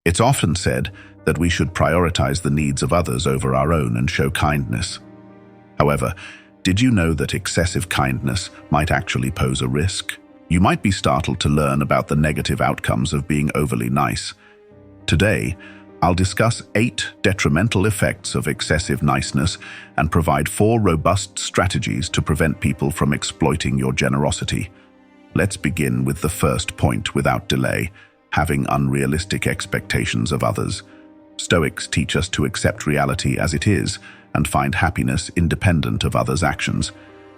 It's often said that we should prioritize the needs of others over our own and show kindness. However, did you know that excessive kindness might actually pose a risk? You might be startled to learn about the negative outcomes of being overly nice. Today, I'll discuss 8 detrimental effects of excessive niceness and provide 4 robust strategies to prevent people from exploiting your generosity. Let's begin with the first point without delay: having unrealistic expectations of others. Stoics teach us to accept reality as it is and find happiness independent of others' actions.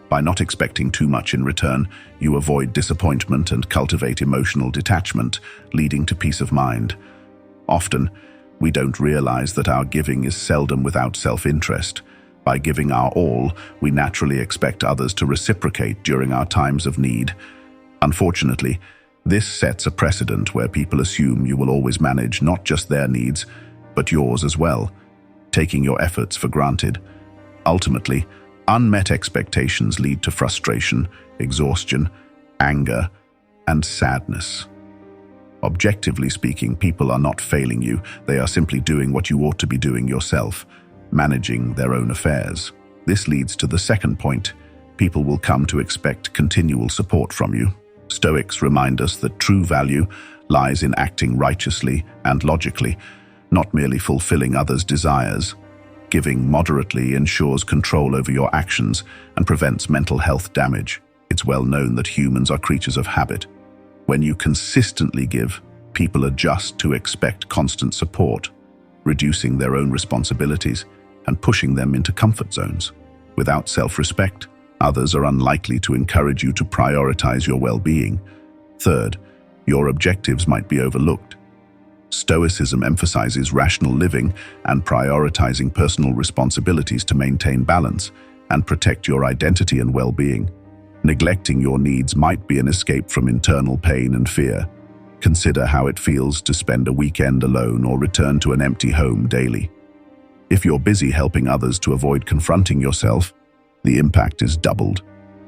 By not expecting too much in return, you avoid disappointment and cultivate emotional detachment, leading to peace of mind. Often, we don't realize that our giving is seldom without self-interest. By giving our all, we naturally expect others to reciprocate during our times of need. Unfortunately, this sets a precedent where people assume you will always manage not just their needs, but yours as well, taking your efforts for granted. Ultimately, unmet expectations lead to frustration, exhaustion, anger, and sadness. Objectively speaking, people are not failing you. They are simply doing what you ought to be doing yourself, managing their own affairs. This leads to the second point: people will come to expect continual support from you. Stoics remind us that true value lies in acting righteously and logically, not merely fulfilling others' desires. Giving moderately ensures control over your actions and prevents mental health damage. It's well known that humans are creatures of habit. When you consistently give, people adjust to expect constant support, reducing their own responsibilities and pushing them into comfort zones. Without self-respect, others are unlikely to encourage you to prioritize your well-being. Third, your objectives might be overlooked. Stoicism emphasizes rational living and prioritizing personal responsibilities to maintain balance and protect your identity and well-being. Neglecting your needs might be an escape from internal pain and fear. Consider how it feels to spend a weekend alone or return to an empty home daily. If you're busy helping others to avoid confronting yourself, the impact is doubled.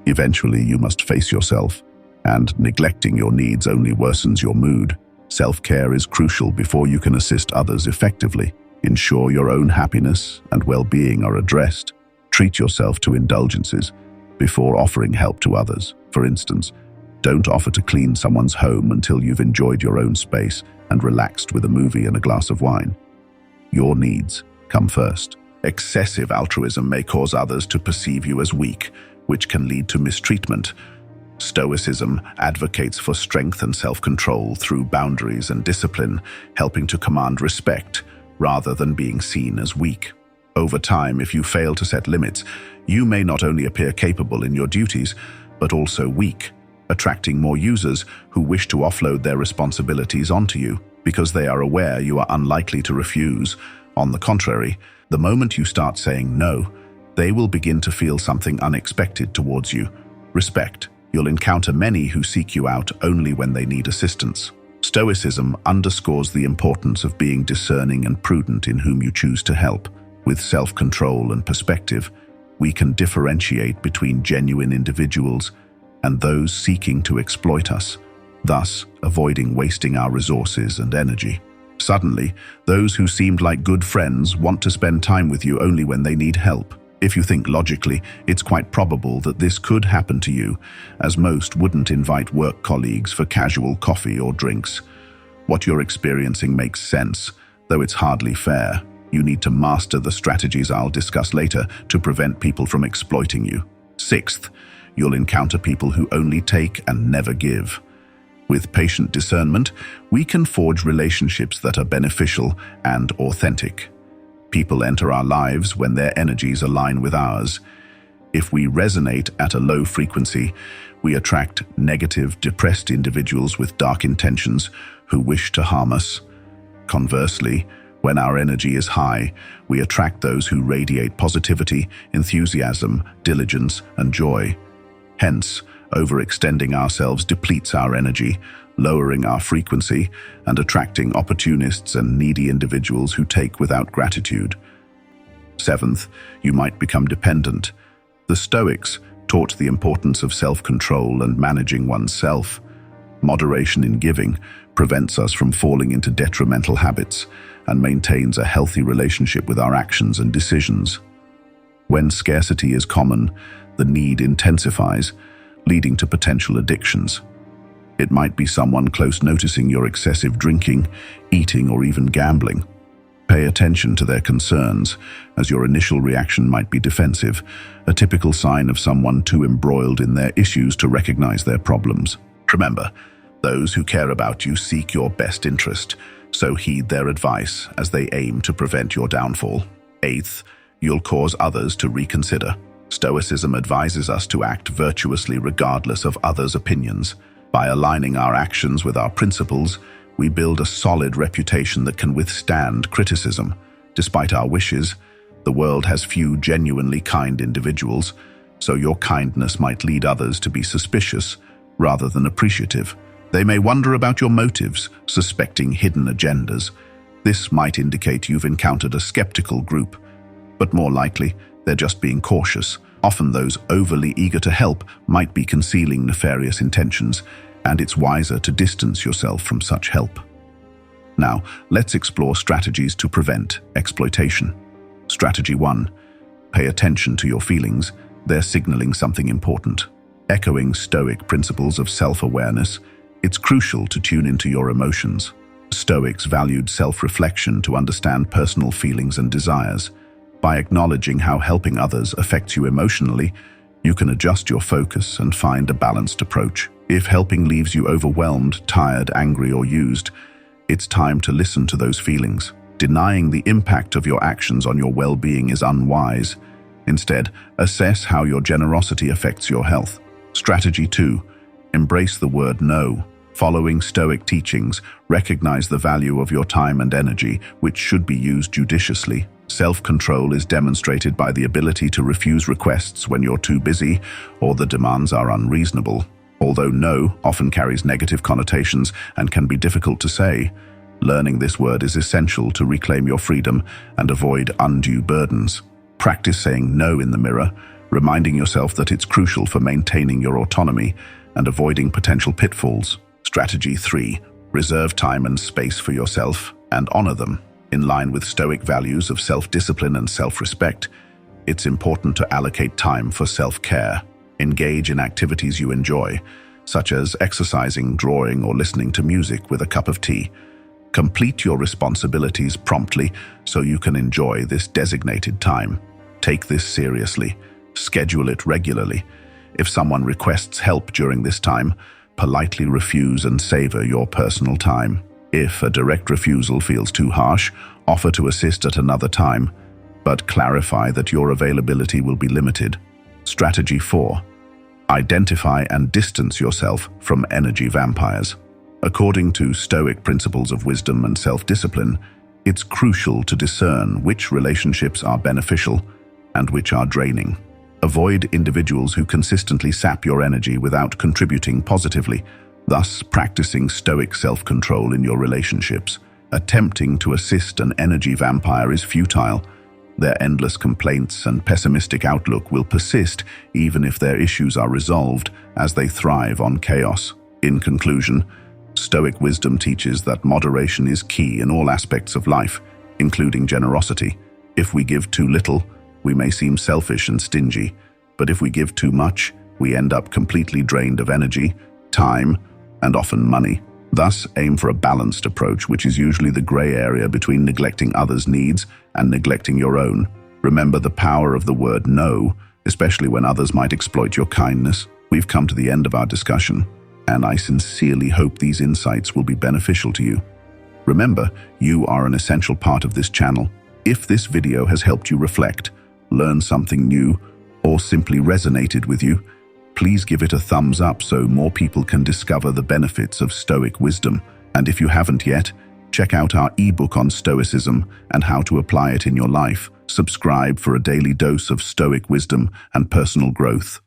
Eventually, you must face yourself, and neglecting your needs only worsens your mood. Self-care is crucial before you can assist others effectively. Ensure your own happiness and well-being are addressed. Treat yourself to indulgences before offering help to others. For instance, don't offer to clean someone's home until you've enjoyed your own space and relaxed with a movie and a glass of wine. Your needs come first. Excessive altruism may cause others to perceive you as weak, which can lead to mistreatment. Stoicism advocates for strength and self-control through boundaries and discipline, helping to command respect rather than being seen as weak. Over time, if you fail to set limits, you may not only appear capable in your duties, but also weak, attracting more users who wish to offload their responsibilities onto you because they are aware you are unlikely to refuse. On the contrary, the moment you start saying no, they will begin to feel something unexpected towards you: respect. You'll encounter many who seek you out only when they need assistance. Stoicism underscores the importance of being discerning and prudent in whom you choose to help. With self-control and perspective, we can differentiate between genuine individuals and those seeking to exploit us, thus avoiding wasting our resources and energy. Suddenly, those who seemed like good friends want to spend time with you only when they need help. If you think logically, it's quite probable that this could happen to you, as most wouldn't invite work colleagues for casual coffee or drinks. What you're experiencing makes sense, though it's hardly fair. You need to master the strategies I'll discuss later to prevent people from exploiting you. Sixth, you'll encounter people who only take and never give. With patient discernment, we can forge relationships that are beneficial and authentic. People enter our lives when their energies align with ours. If we resonate at a low frequency, we attract negative, depressed individuals with dark intentions who wish to harm us. Conversely, when our energy is high, we attract those who radiate positivity, enthusiasm, diligence, and joy. Hence, overextending ourselves depletes our energy, lowering our frequency and attracting opportunists and needy individuals who take without gratitude. Seventh, you might become dependent. The Stoics taught the importance of self-control and managing oneself. Moderation in giving prevents us from falling into detrimental habits and maintains a healthy relationship with our actions and decisions. When scarcity is common, the need intensifies, leading to potential addictions. It might be someone close noticing your excessive drinking, eating, or even gambling. Pay attention to their concerns, as your initial reaction might be defensive, a typical sign of someone too embroiled in their issues to recognize their problems. Remember, those who care about you seek your best interest, so heed their advice as they aim to prevent your downfall. Eighth, you'll cause others to reconsider. Stoicism advises us to act virtuously regardless of others' opinions. By aligning our actions with our principles, we build a solid reputation that can withstand criticism. Despite our wishes, the world has few genuinely kind individuals, so your kindness might lead others to be suspicious rather than appreciative. They may wonder about your motives, suspecting hidden agendas. This might indicate you've encountered a skeptical group, but more likely, they're just being cautious. Often those overly eager to help might be concealing nefarious intentions, and it's wiser to distance yourself from such help. Now, let's explore strategies to prevent exploitation. Strategy 1. Pay attention to your feelings. They're signaling something important. Echoing Stoic principles of self-awareness, it's crucial to tune into your emotions. Stoics valued self-reflection to understand personal feelings and desires. By acknowledging how helping others affects you emotionally, you can adjust your focus and find a balanced approach. If helping leaves you overwhelmed, tired, angry, or used, it's time to listen to those feelings. Denying the impact of your actions on your well-being is unwise. Instead, assess how your generosity affects your health. Strategy 2. Embrace the word no. Following Stoic teachings, recognize the value of your time and energy, which should be used judiciously. Self-control is demonstrated by the ability to refuse requests when you're too busy or the demands are unreasonable. Although no often carries negative connotations and can be difficult to say, learning this word is essential to reclaim your freedom and avoid undue burdens. Practice saying no in the mirror, reminding yourself that it's crucial for maintaining your autonomy and avoiding potential pitfalls. Strategy 3. Reserve time and space for yourself and honor them. In line with Stoic values of self-discipline and self-respect, it's important to allocate time for self-care. Engage in activities you enjoy, such as exercising, drawing, or listening to music with a cup of tea. Complete your responsibilities promptly so you can enjoy this designated time. Take this seriously. Schedule it regularly. If someone requests help during this time, politely refuse and savor your personal time. If a direct refusal feels too harsh, offer to assist at another time, but clarify that your availability will be limited. Strategy 4. Identify and distance yourself from energy vampires. According to Stoic principles of wisdom and self-discipline, it's crucial to discern which relationships are beneficial and which are draining. Avoid individuals who consistently sap your energy without contributing positively, thus practicing Stoic self-control in your relationships. Attempting to assist an energy vampire is futile. Their endless complaints and pessimistic outlook will persist even if their issues are resolved, as they thrive on chaos. In conclusion, Stoic wisdom teaches that moderation is key in all aspects of life, including generosity. If we give too little, we may seem selfish and stingy, but if we give too much, we end up completely drained of energy, time, and often money. Thus, aim for a balanced approach, which is usually the gray area between neglecting others' needs and neglecting your own. Remember the power of the word no, especially when others might exploit your kindness. We've come to the end of our discussion, and I sincerely hope these insights will be beneficial to you. Remember, you are an essential part of this channel. If this video has helped you reflect, learn something new, or simply resonated with you, please give it a thumbs up so more people can discover the benefits of Stoic wisdom. And if you haven't yet, check out our ebook on Stoicism and how to apply it in your life. Subscribe for a daily dose of Stoic wisdom and personal growth.